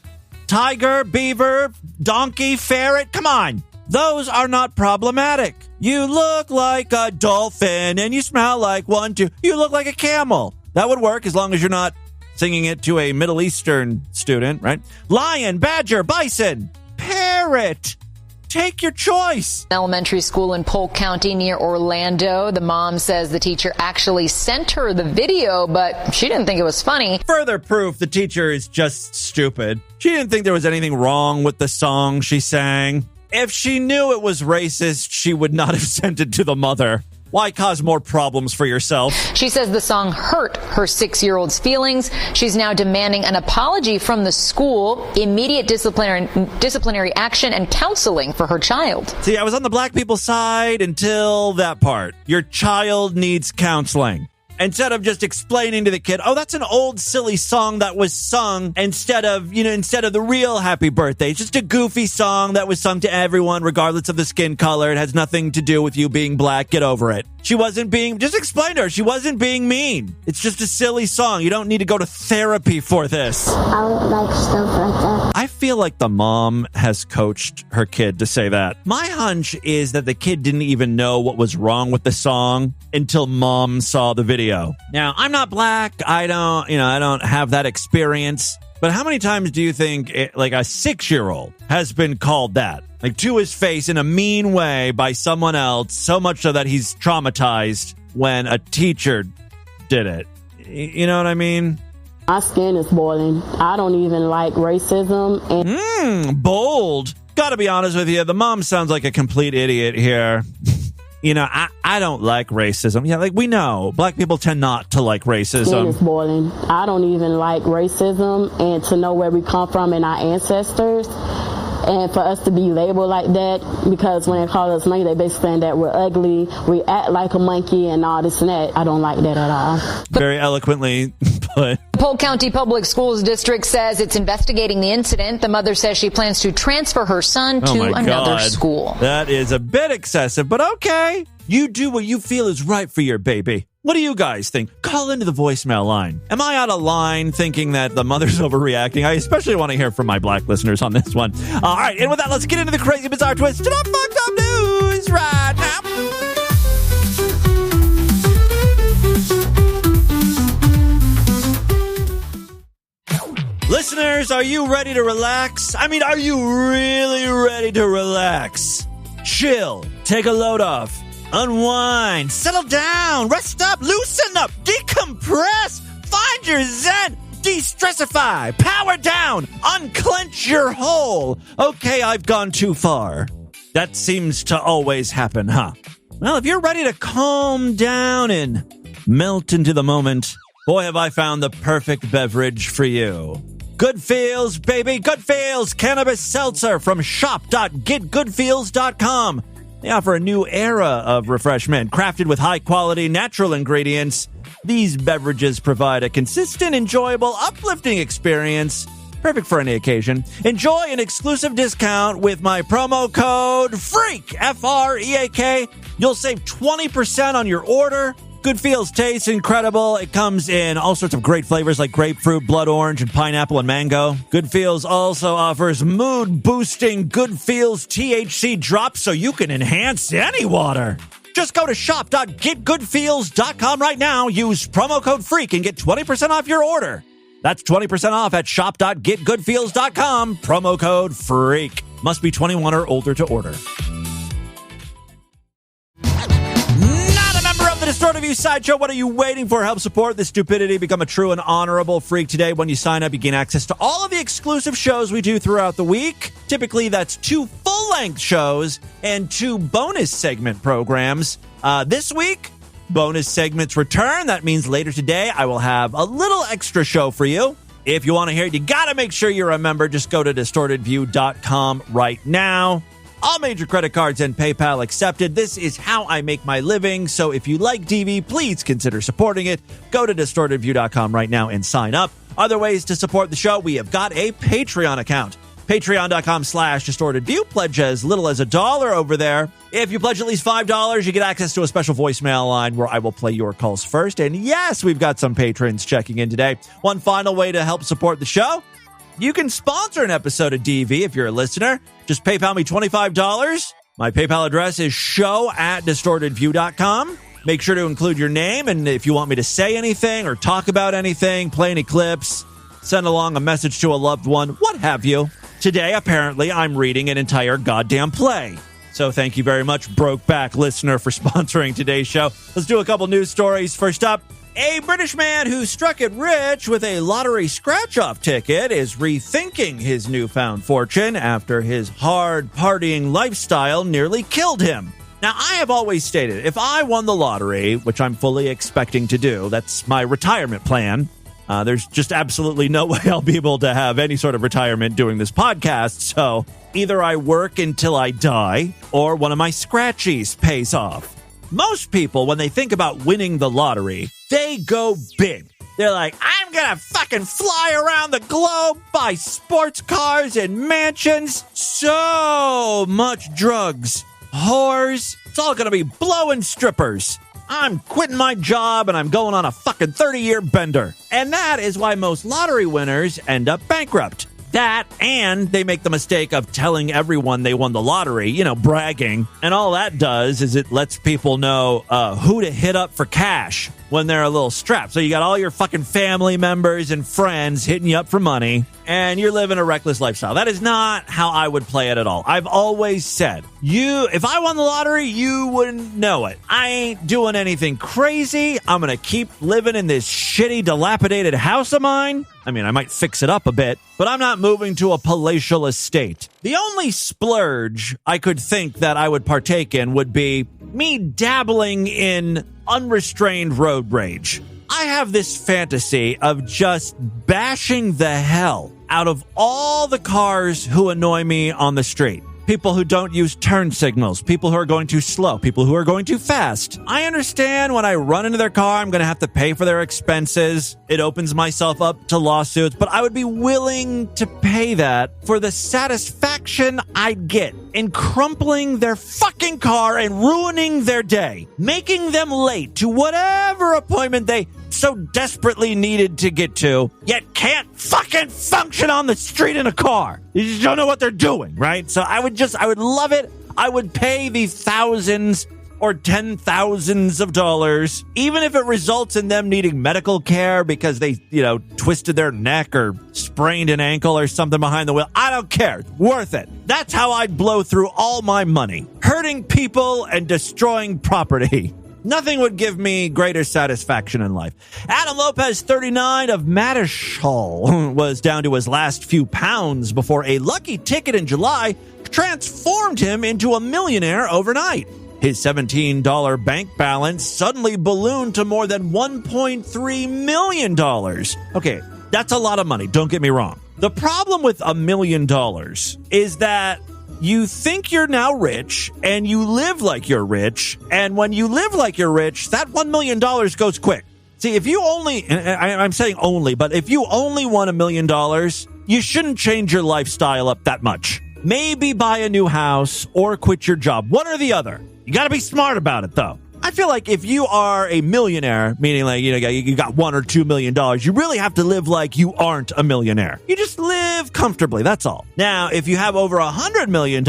S1: Tiger, beaver, donkey, ferret. Come on. Those are not problematic. You look like a dolphin and you smell like 1, 2. You look like a camel. That would work as long as you're not singing it to a Middle Eastern student, right? Lion, badger, bison, parrot. Take your choice.
S9: Elementary school in Polk County near Orlando. The mom says the teacher actually sent her the video, but she didn't think it was funny.
S1: Further proof the teacher is just stupid. She didn't think there was anything wrong with the song she sang. If she knew it was racist, she would not have sent it to the mother. Why cause more problems for yourself?
S9: She says the song hurt her 6-year-old's feelings. She's now demanding an apology from the school, immediate disciplinary action, and counseling for her child.
S1: See, I was on the black people's side until that part. Your child needs counseling. Instead of just explaining to the kid, oh, that's an old silly song that was sung instead of the real Happy Birthday. It's just a goofy song that was sung to everyone regardless of the skin color. It has nothing to do with you being black. Get over it. Just explain to her. She wasn't being mean. It's just a silly song. You don't need to go to therapy for this.
S11: I don't like stuff like that.
S1: I feel like the mom has coached her kid to say that. My hunch is that the kid didn't even know what was wrong with the song until mom saw the video. Now, I'm not black. I don't have that experience. But how many times do you think a 6-year-old has been called that? Like to his face in a mean way by someone else, so much so that he's traumatized when a teacher did it. You know what I mean?
S12: My skin is boiling. I don't even like racism.
S1: Bold. Gotta be honest with you, the mom sounds like a complete idiot here. I don't like racism. Yeah, we know. Black people tend not to like racism.
S12: Skin is boiling. I don't even like racism, and to know where we come from and our ancestors, and for us to be labeled like that, because when they call us monkey, they basically saying that we're ugly, we act like a monkey, and all this and that. I don't like that at all.
S1: Very eloquently put.
S9: Polk County Public Schools District says it's investigating the incident. The mother says she plans to transfer her son to another school.
S1: That is a bit excessive, but okay. You do what you feel is right for your baby. What do you guys think? Call into the voicemail line. Am I out of line thinking that the mother's overreacting? I especially want to hear from my black listeners on this one. All right, and with that, let's get into the crazy, bizarre, twisted up, fucked up news right now. Listeners, are you ready to relax? I mean, are you really ready to relax? Chill, take a load off, unwind, settle down, rest up, loosen up, decompress, find your zen, de-stressify, power down, unclench your hole. Okay, I've gone too far. That seems to always happen, huh? Well, if you're ready to calm down and melt into the moment, boy, have I found the perfect beverage for you. Good Feels, baby. Good Feels. Cannabis seltzer from shop.getgoodfeels.com. They offer a new era of refreshment, crafted with high-quality natural ingredients. These beverages provide a consistent, enjoyable, uplifting experience, perfect for any occasion. Enjoy an exclusive discount with my promo code FREAK, F-R-E-A-K. You'll save 20% on your order. Good Feels tastes incredible. It comes in all sorts of great flavors like grapefruit, blood orange, and pineapple and mango. Good Feels also offers mood-boosting Good Feels THC drops so you can enhance any water. Just go to shop.getgoodfeels.com right now. Use promo code FREAK and get 20% off your order. That's 20% off at shop.getgoodfeels.com. Promo code FREAK. Must be 21 or older to order. The Distorted View Sideshow. What are you waiting for? Help support this stupidity. Become a true and honorable freak today. When you sign up, you gain access to all of the exclusive shows we do throughout the week. Typically, that's 2 full-length shows and 2 bonus segment programs. This week, bonus segments return. That means later today, I will have a little extra show for you. If you want to hear it, you got to make sure you're a member. Just go to distortedview.com right now. All major credit cards and PayPal accepted. This is how I make my living. So if you like DV, please consider supporting it. Go to distortedview.com right now and sign up. Other ways to support the show, we have got a Patreon account. Patreon.com/distortedview. Pledge as little as $1 over there. If you pledge at least $5, you get access to a special voicemail line where I will play your calls first. And yes, we've got some patrons checking in today. One final way to help support the show. You can sponsor an episode of DV if you're a listener. Just PayPal me $25. My PayPal address is show@distortedview.com. Make sure to include your name, and if you want me to say anything or talk about anything, play any clips, send along a message to a loved one, what have you. Today, apparently, I'm reading an entire goddamn play. So thank you very much, Brokeback listener, for sponsoring today's show. Let's do a couple news stories. First up, a British man who struck it rich with a lottery scratch-off ticket is rethinking his newfound fortune after his hard partying lifestyle nearly killed him. Now, I have always stated, if I won the lottery, which I'm fully expecting to do, that's my retirement plan. There's just absolutely no way I'll be able to have any sort of retirement doing this podcast, so either I work until I die, or one of my scratchies pays off. Most people, when they think about winning the lottery, they go big. They're like, I'm gonna fucking fly around the globe, buy sports cars and mansions, so much drugs, whores, it's all gonna be blowing strippers. I'm quitting my job and I'm going on a fucking 30-year bender. And that is why most lottery winners end up bankrupt. That, and they make the mistake of telling everyone they won the lottery, bragging. And all that does is it lets people know who to hit up for cash when they're a little strapped. So you got all your fucking family members and friends hitting you up for money, and you're living a reckless lifestyle. That is not how I would play it at all. I've always said, if I won the lottery, you wouldn't know it. I ain't doing anything crazy. I'm going to keep living in this shitty, dilapidated house of mine. I mean, I might fix it up a bit, but I'm not moving to a palatial estate. The only splurge I could think that I would partake in would be me dabbling in unrestrained road rage. I have this fantasy of just bashing the hell out of all the cars who annoy me on the street. People who don't use turn signals, people who are going too slow, people who are going too fast. I understand when I run into their car, I'm going to have to pay for their expenses. It opens myself up to lawsuits, but I would be willing to pay that for the satisfaction I'd get in crumpling their fucking car and ruining their day, making them late to whatever appointment they so desperately needed to get to, yet can't fucking function on the street in a car. You just don't know what they're doing, right? So I would love it. I would pay the thousands or $10,000s of dollars, even if it results in them needing medical care because they, twisted their neck or sprained an ankle or something behind the wheel. I don't care. It's worth it. That's how I'd blow through all my money. Hurting people and destroying property. Nothing would give me greater satisfaction in life. Adam Lopez, 39, of Madishall, was down to his last few pounds before a lucky ticket in July transformed him into a millionaire overnight. His $17 bank balance suddenly ballooned to more than $1.3 million. Okay, that's a lot of money, don't get me wrong. The problem with $1 million is that you think you're now rich, and you live like you're rich, and when you live like you're rich, that $1 million goes quick. See, if you only, and I'm saying only, but if you only won $1 million, you shouldn't change your lifestyle up that much. Maybe buy a new house or quit your job. One or the other. You got to be smart about it, though. I feel like if you are a millionaire, meaning like, you got $1 or $2 million, you really have to live like you aren't a millionaire. You just live comfortably, that's all. Now, if you have over $100 million,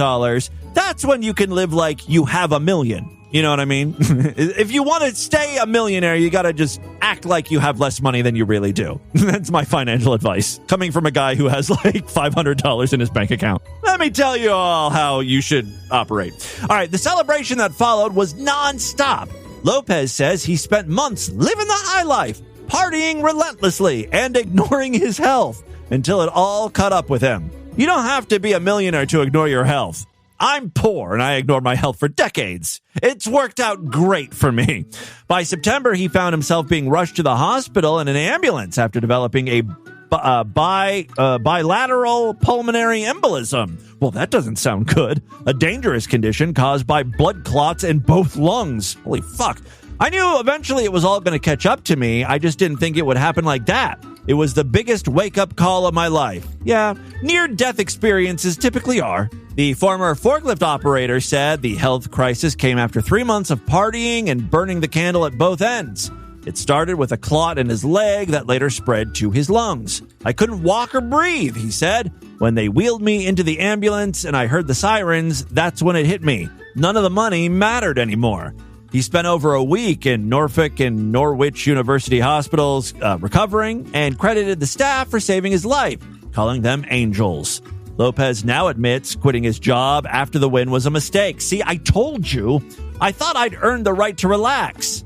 S1: that's when you can live like you have $1 million. You know what I mean? If you want to stay a millionaire, you got to just act like you have less money than you really do. That's my financial advice, coming from a guy who has like $500 in his bank account. Let me tell you all how you should operate. All right, the celebration that followed was nonstop. Lopez says he spent months living the high life, partying relentlessly, and ignoring his health until it all caught up with him. You don't have to be a millionaire to ignore your health. I'm poor, and I ignored my health for decades. It's worked out great for me. By September, he found himself being rushed to the hospital in an ambulance after developing a bilateral pulmonary embolism. Well, that doesn't sound good. A dangerous condition caused by blood clots in both lungs. Holy fuck. I knew eventually it was all going to catch up to me. I just didn't think it would happen like that. It was the biggest wake-up call of my life. Yeah, near-death experiences typically are. The former forklift operator said the health crisis came after 3 months of partying and burning the candle at both ends. It started with a clot in his leg that later spread to his lungs. I couldn't walk or breathe, he said. When they wheeled me into the ambulance and I heard the sirens, that's when it hit me. None of the money mattered anymore. He spent over a week in Norfolk and Norwich University hospitals recovering and credited the staff for saving his life, calling them angels. Lopez now admits quitting his job after the win was a mistake. See, I told you. I thought I'd earned the right to relax.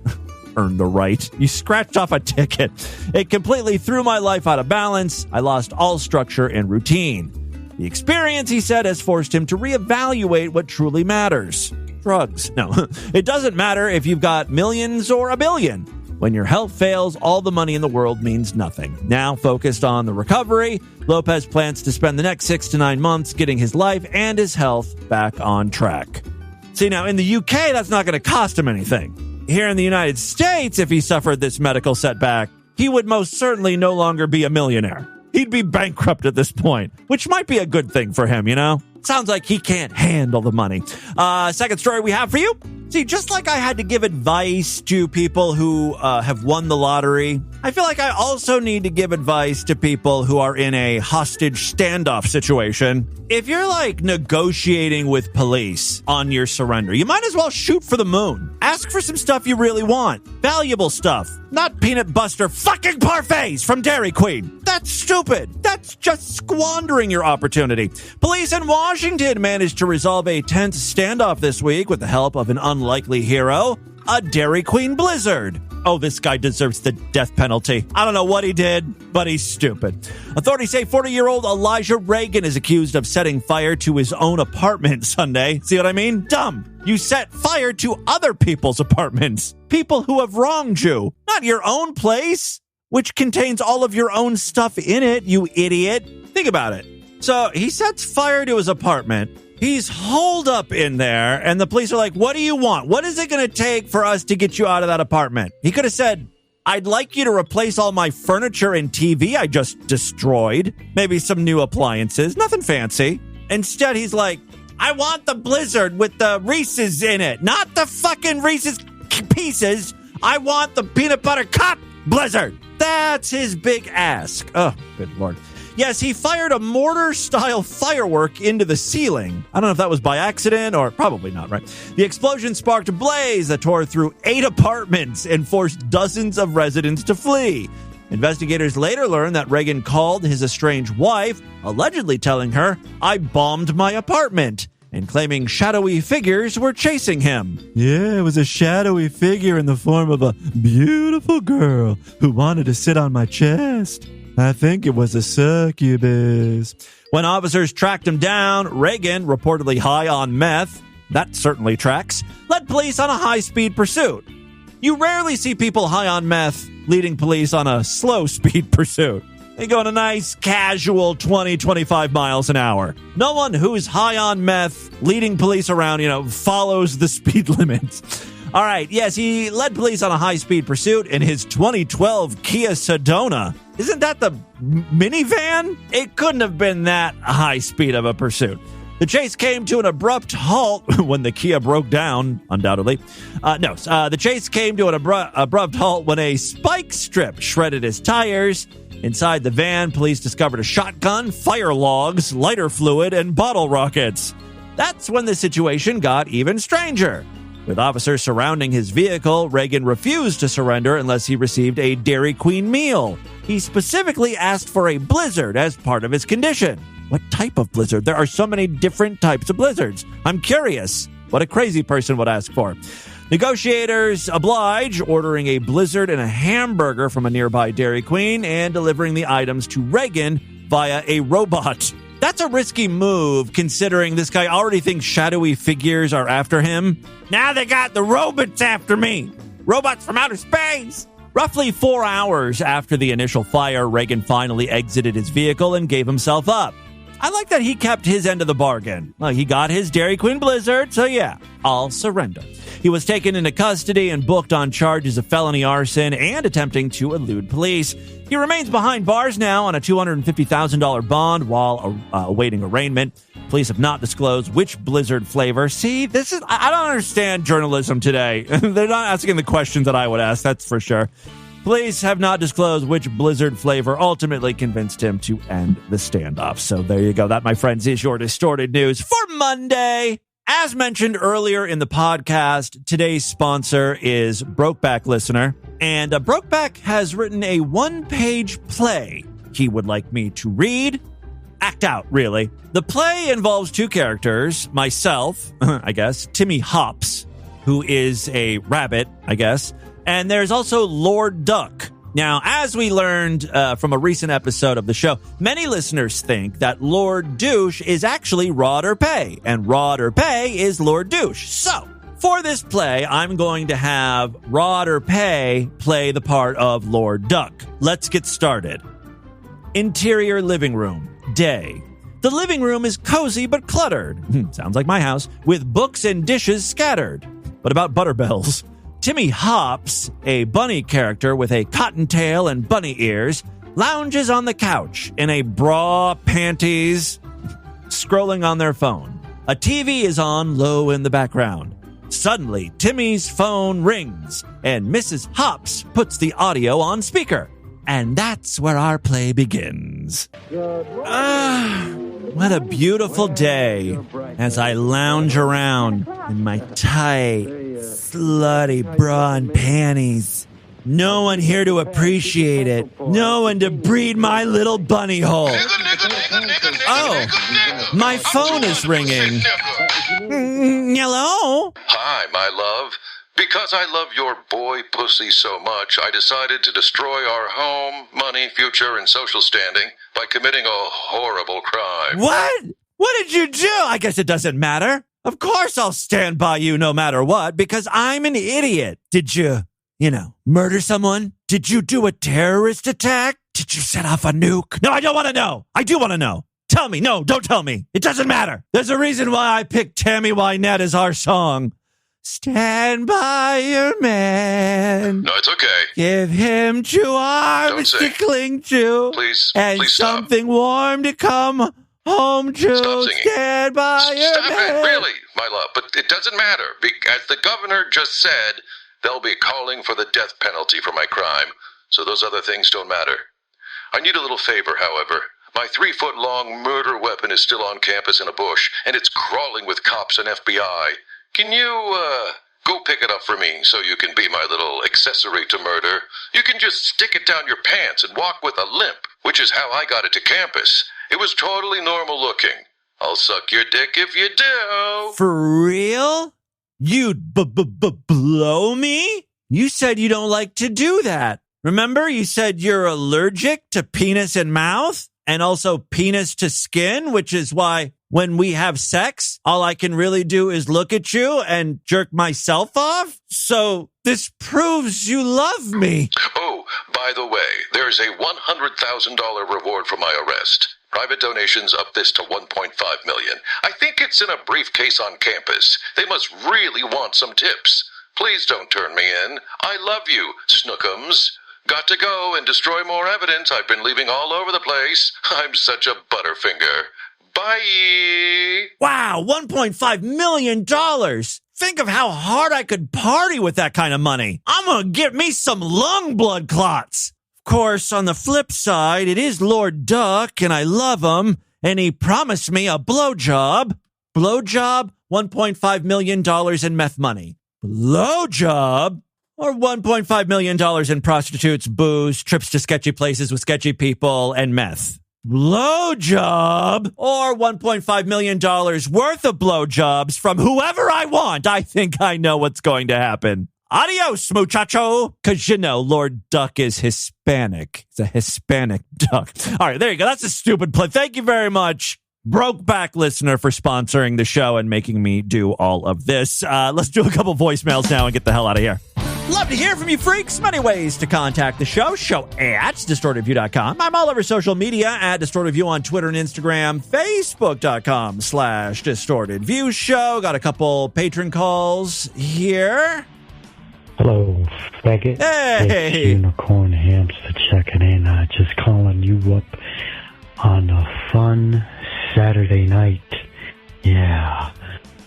S1: Earned the right? You scratched off a ticket. It completely threw my life out of balance. I lost all structure and routine. The experience, he said, has forced him to reevaluate what truly matters. Drugs. No, it doesn't matter if you've got millions or a billion. When your health fails, all the money in the world means nothing. Now focused on the recovery, Lopez plans to spend the next 6 to 9 months getting his life and his health back on track. See, now in the UK, that's not going to cost him anything. Here in the United States, if he suffered this medical setback, he would most certainly no longer be a millionaire. He'd be bankrupt at this point, which might be a good thing for him, you know? Sounds like he can't handle the money. Second story we have for you. See, just like I had to give advice to people who have won the lottery, I feel like I also need to give advice to people who are in a hostage standoff situation. If you're like negotiating with police on your surrender, you might as well shoot for the moon. Ask for some stuff you really want. Valuable stuff. Not peanut butter fucking parfaits from Dairy Queen. That's stupid. That's just squandering your opportunity. Police in Washington managed to resolve a tense standoff this week with the help of an unlikely hero, a Dairy Queen blizzard. Oh, this guy deserves the death penalty. I don't know what he did, but he's stupid. Authorities say 40-year-old Elijah Reagan is accused of setting fire to his own apartment Sunday. See what I mean? Dumb. You set fire to other people's apartments. People who have wronged you. Not your own place, which contains all of your own stuff in it, you idiot. Think about it. So he sets fire to his apartment. He's holed up in there, and the police are like, what do you want? What is it going to take for us to get you out of that apartment? He could have said, I'd like you to replace all my furniture and TV I just destroyed. Maybe some new appliances. Nothing fancy. Instead, he's like, I want the blizzard with the Reese's in it. Not the fucking Reese's pieces. I want the peanut butter cup blizzard. That's his big ask. Oh, good Lord. Yes, he fired a mortar-style firework into the ceiling. I don't know if that was by accident or probably not, right? The explosion sparked a blaze that tore through 8 apartments and forced dozens of residents to flee. Investigators later learned that Reagan called his estranged wife, allegedly telling her, I bombed my apartment, and claiming shadowy figures were chasing him. Yeah, it was a shadowy figure in the form of a beautiful girl who wanted to sit on my chest. I think it was a succubus. When officers tracked him down, Reagan, reportedly high on meth, that certainly tracks, led police on a high-speed pursuit. You rarely see people high on meth leading police on a slow-speed pursuit. They go on a nice, casual 20, 25 miles an hour. No one who's high on meth, leading police around, follows the speed limit. All right, yes, he led police on a high-speed pursuit in his 2012 Kia Sedona. Isn't that the minivan? It couldn't have been that high speed of a pursuit. The chase came to an abrupt halt when the Kia broke down, undoubtedly. The chase came to an abrupt halt when a spike strip shredded his tires. Inside the van, police discovered a shotgun, fire logs, lighter fluid, and bottle rockets. That's when the situation got even stranger. With officers surrounding his vehicle, Reagan refused to surrender unless he received a Dairy Queen meal. He specifically asked for a blizzard as part of his condition. What type of blizzard? There are so many different types of blizzards. I'm curious what a crazy person would ask for. Negotiators oblige, ordering a blizzard and a hamburger from a nearby Dairy Queen and delivering the items to Reagan via a robot. That's a risky move, considering this guy already thinks shadowy figures are after him. Now they got the robots after me. Robots from outer space. Roughly 4 hours after the initial fire, Reagan finally exited his vehicle and gave himself up. I like that he kept his end of the bargain. Well, he got his Dairy Queen blizzard, so yeah, I'll surrender. He was taken into custody and booked on charges of felony arson and attempting to elude police. He remains behind bars now on a $250,000 bond while awaiting arraignment. Police have not disclosed which blizzard flavor. See, I don't understand journalism today. They're not asking the questions that I would ask, that's for sure. Police have not disclosed which blizzard flavor ultimately convinced him to end the standoff. So there you go. That, my friends, is your distorted news for Monday. As mentioned earlier in the podcast, today's sponsor is Brokeback Listener. And Brokeback has written a one-page play he would like me to read. Act out, really. The play involves two characters, myself, I guess, Timmy Hops, who is a rabbit, I guess, and there's also Lord Duck. Now, as we learned from a recent episode of the show, many listeners think that Lord Douche is actually Rod or Pay, and Rod or Pay is Lord Douche. So, for this play, I'm going to have Rod or Pay play the part of Lord Duck. Let's get started. Interior living room. Day. The living room is cozy but cluttered. Sounds like my house. With books and dishes scattered. But about Butterbells. Timmy Hops, a bunny character with a cottontail and bunny ears, lounges on the couch in a bra, panties, scrolling on their phone. A TV is on low in the background. Suddenly, Timmy's phone rings, and Mrs. Hops puts the audio on speaker. And that's where our play begins. What a beautiful day as I lounge around in my tight, slutty bra and panties. No one here to appreciate it. No one to breed my little bunny hole. Oh, my phone is ringing. Hello?
S4: Hi, my love. Because I love your boy pussy so much, I decided to destroy our home, money, future, and social standing by committing a horrible crime.
S1: What? What did you do? I guess it doesn't matter. Of course I'll stand by you no matter what, because I'm an idiot. Did you murder someone? Did you do a terrorist attack? Did you set off a nuke? No, I don't want to know. I do want to know. Tell me. No, don't tell me. It doesn't matter. There's a reason why I picked Tammy Wynette as our song. Stand by your man.
S4: No, it's okay.
S1: Give him 2 arms to cling to.
S4: Please,
S1: and
S4: please stop.
S1: Something warm to come home to.
S4: Stop singing.
S1: Stand by your man.
S4: Stop it, really, my love. But it doesn't matter. As the governor just said, they'll be calling for the death penalty for my crime. So those other things don't matter. I need a little favor, however. My 3-foot-long murder weapon is still on campus in a bush, and it's crawling with cops and FBI. Can you, go pick it up for me so you can be my little accessory to murder? You can just stick it down your pants and walk with a limp, which is how I got it to campus. It was totally normal looking. I'll suck your dick if you do.
S1: For real? You'd blow me? You said you don't like to do that. Remember, you said you're allergic to penis and mouth? and also penis to skin, which is why when we have sex, all I can really do is look at you and jerk myself off. So this proves you love me.
S4: Oh, by the way, there's a $100,000 reward for my arrest. Private donations up this to $1.5 million. I think it's in a briefcase on campus. They must really want some tips. Please don't turn me in. I love you, Snookums. Got to go and destroy more evidence I've been leaving all over the place. I'm such a butterfinger. Bye.
S1: Wow, $1.5 million. Think of how hard I could party with that kind of money. I'm going to get me some lung blood clots. Of course, on the flip side, it is Lord Duck, and I love him, and he promised me a blowjob. Blowjob, $1.5 million in meth money. Blowjob, or $1.5 million in prostitutes, booze, trips to sketchy places with sketchy people, and meth. Blowjob, or $1.5 million worth of blowjobs from whoever I want. I think I know what's going to happen. Adios, muchacho. Because, you know, Lord Duck is Hispanic. It's a Hispanic duck. All right, there you go. That's a stupid play. Thank you very much, Brokeback listener, for sponsoring the show and making me do all of this. Let's do a couple voicemails now and get the hell out of here. Love to hear from you, freaks. Many ways to contact the show. Show at DistortedView.com. I'm all over social media at DistortedView on Twitter and Instagram. Facebook.com/DistortedView Show. Got a couple patron calls here.
S13: Hello, faggot.
S1: Hey!
S13: It's Unicorn Hamster checking in. Just calling you up on a fun Saturday night. Yeah,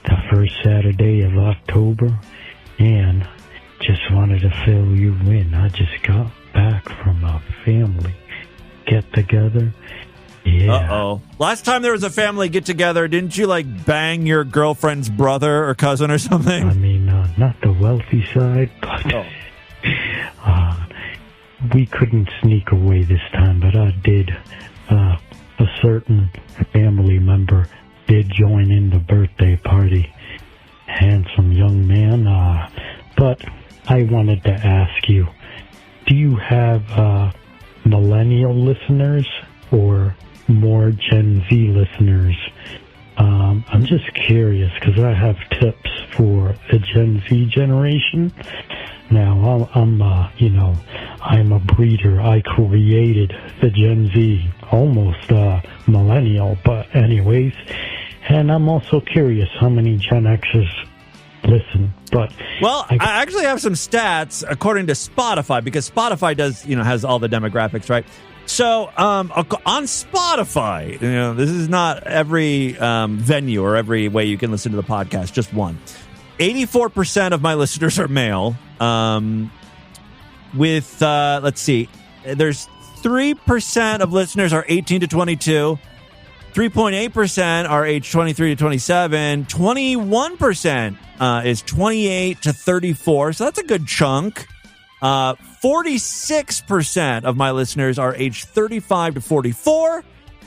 S13: the first Saturday of October. And just wanted to fill you in. I just got back from a family get-together. Yeah.
S1: Uh-oh. Last time there was a family get-together, didn't you, like, bang your girlfriend's brother or cousin or something?
S13: I mean, not the wealthy side, but we couldn't sneak away this time, but I did. A certain family member did join in the birthday party. Handsome young man, but I wanted to ask you, do you have millennial listeners or more Gen Z listeners? I'm just curious because I have tips for the Gen Z generation. Now, I'm a breeder. I created the Gen Z, almost millennial, but anyways. And I'm also curious how many Gen Xers listen. But
S1: well, I actually have some stats according to Spotify, because Spotify does, has all the demographics, right? So on Spotify, this is not every venue or every way you can listen to the podcast, just one. 84% of my listeners are male. Let's see, there's 3% of listeners are 18 to 22. 3.8% are age 23 to 27. 21% is 28 to 34. So that's a good chunk. 46% of my listeners are age 35 to 44,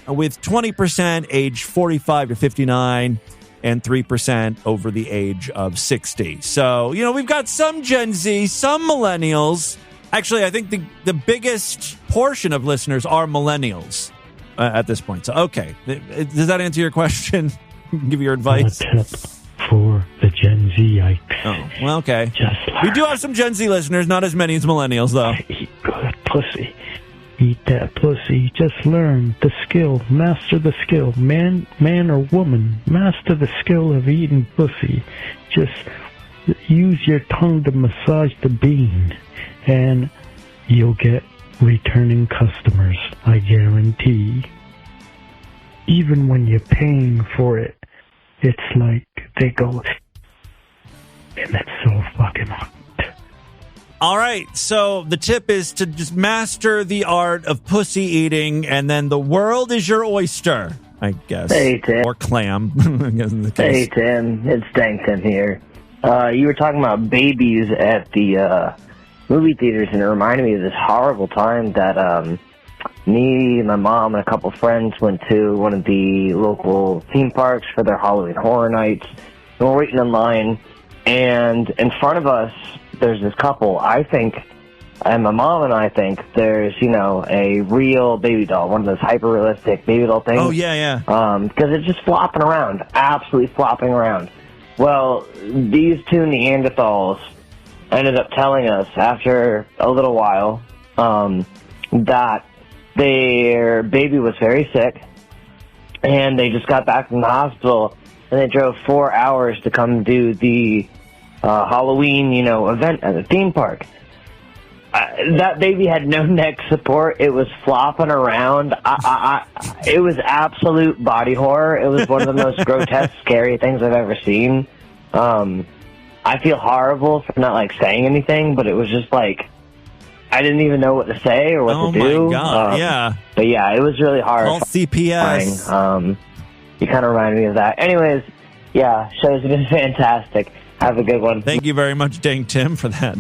S1: with 20% age 45 to 59, and 3% over the age of 60. So, we've got some Gen Z, some millennials. Actually, I think the biggest portion of listeners are millennials at this point. So, okay. Does that answer your question? Give you your advice?
S13: A tip for the Gen Z.
S1: Well, okay. We do have some Gen Z listeners, not as many as millennials, though.
S13: Eat good pussy. Eat that pussy. Just learn the skill. Master the skill. Man or woman, master the skill of eating pussy. Just use your tongue to massage the bean, and you'll get returning customers, I guarantee. Even when you're paying for it, it's like they go, and that's so fucking hot.
S1: All right, so the tip is to just master the art of pussy eating, and then the world is your oyster, I guess.
S14: Hey, Tim.
S1: Or clam. I guess in the
S14: Hey,
S1: case.
S14: Tim. It's Dankton here. You were talking about babies at the movie theaters, and it reminded me of this horrible time that me, my mom, and a couple friends went to one of the local theme parks for their Halloween Horror Nights. And we're waiting in line, and in front of us, there's this couple. I think And my mom and I think there's, a real baby doll, one of those hyper-realistic baby doll things.
S1: Oh, yeah.
S14: Because it's just flopping around, absolutely flopping around. Well, these two Neanderthals ended up telling us after a little while that their baby was very sick, and they just got back from the hospital, and they drove 4 hours to come do the Halloween, event at the theme park. That baby had no neck support. It was flopping around. It was absolute body horror. It was one of the most grotesque, scary things I've ever seen. I feel horrible for not, saying anything, but it was just, I didn't even know what to say or what to do.
S1: Oh, my God, yeah.
S14: But, yeah, it was really hard.
S1: Call CPS.
S14: You kind of reminded me of that. Anyways, yeah, shows have been fantastic. Have a good one.
S1: Thank you very much, Dang Tim, for that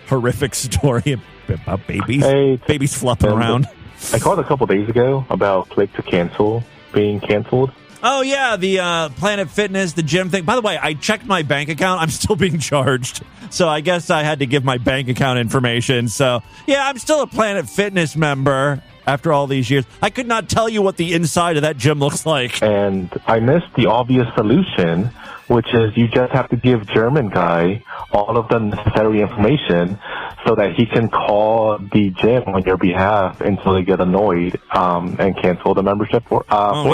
S1: horrific story about babies.
S15: Hey,
S1: babies flopping around.
S15: I called a couple days ago about Click to Cancel being canceled.
S1: Oh, yeah, the Planet Fitness, the gym thing. By the way, I checked my bank account. I'm still being charged. So I guess I had to give my bank account information. So, yeah, I'm still a Planet Fitness member after all these years. I could not tell you what the inside of that gym looks like.
S15: And I missed the obvious solution, which is you just have to give German guy all of the necessary information so that he can call the gym on your behalf until they get annoyed and cancel the membership for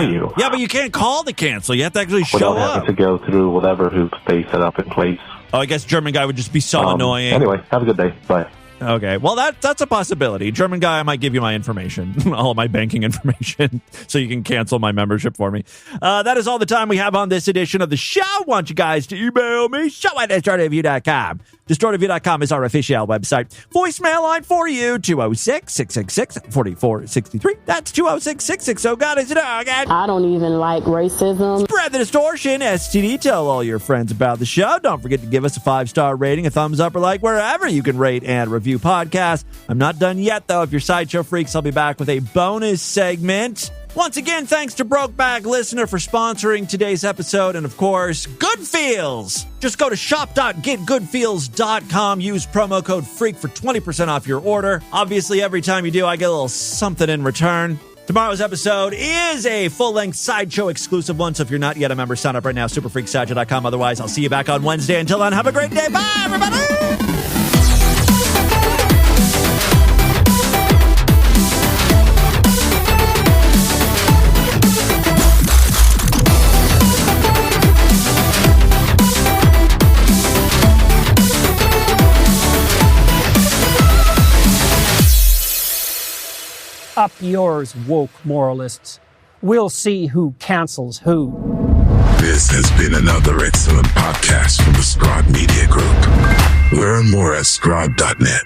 S15: you.
S1: Yeah, but you can't call to cancel. You have to actually show
S15: without
S1: up.
S15: having to go through whatever hoops they set up in place.
S1: Oh, I guess German guy would just be so annoying.
S15: Anyway, have a good day. Bye.
S1: Okay, well, that's a possibility. German guy, I might give you my information, all of my banking information, so you can cancel my membership for me. That is all the time we have on this edition of the show. I want you guys to email me, show@distortedview.com. Distortedview.com is our official website. Voicemail line for you, 206-666-4463. That's 206-660. Oh, God, is it again?
S12: I don't even like racism.
S1: Spread the distortion, STD. Tell all your friends about the show. Don't forget to give us a 5-star rating, a thumbs up, or like wherever you can rate and review podcasts. I'm not done yet, though. If you're Sideshow Freaks, I'll be back with a bonus segment. Once again, thanks to Brokeback Listener for sponsoring today's episode. And, of course, Good Feels. Just go to shop.getgoodfeels.com. Use promo code FREAK for 20% off your order. Obviously, every time you do, I get a little something in return. Tomorrow's episode is a full-length Sideshow exclusive one, so if you're not yet a member, sign up right now, superfreaksideshow.com. Otherwise, I'll see you back on Wednesday. Until then, have a great day. Bye, everybody!
S16: Up yours, woke moralists. We'll see who cancels who.
S17: This has been another excellent podcast from the Scribe Media Group. Learn more at scribe.net.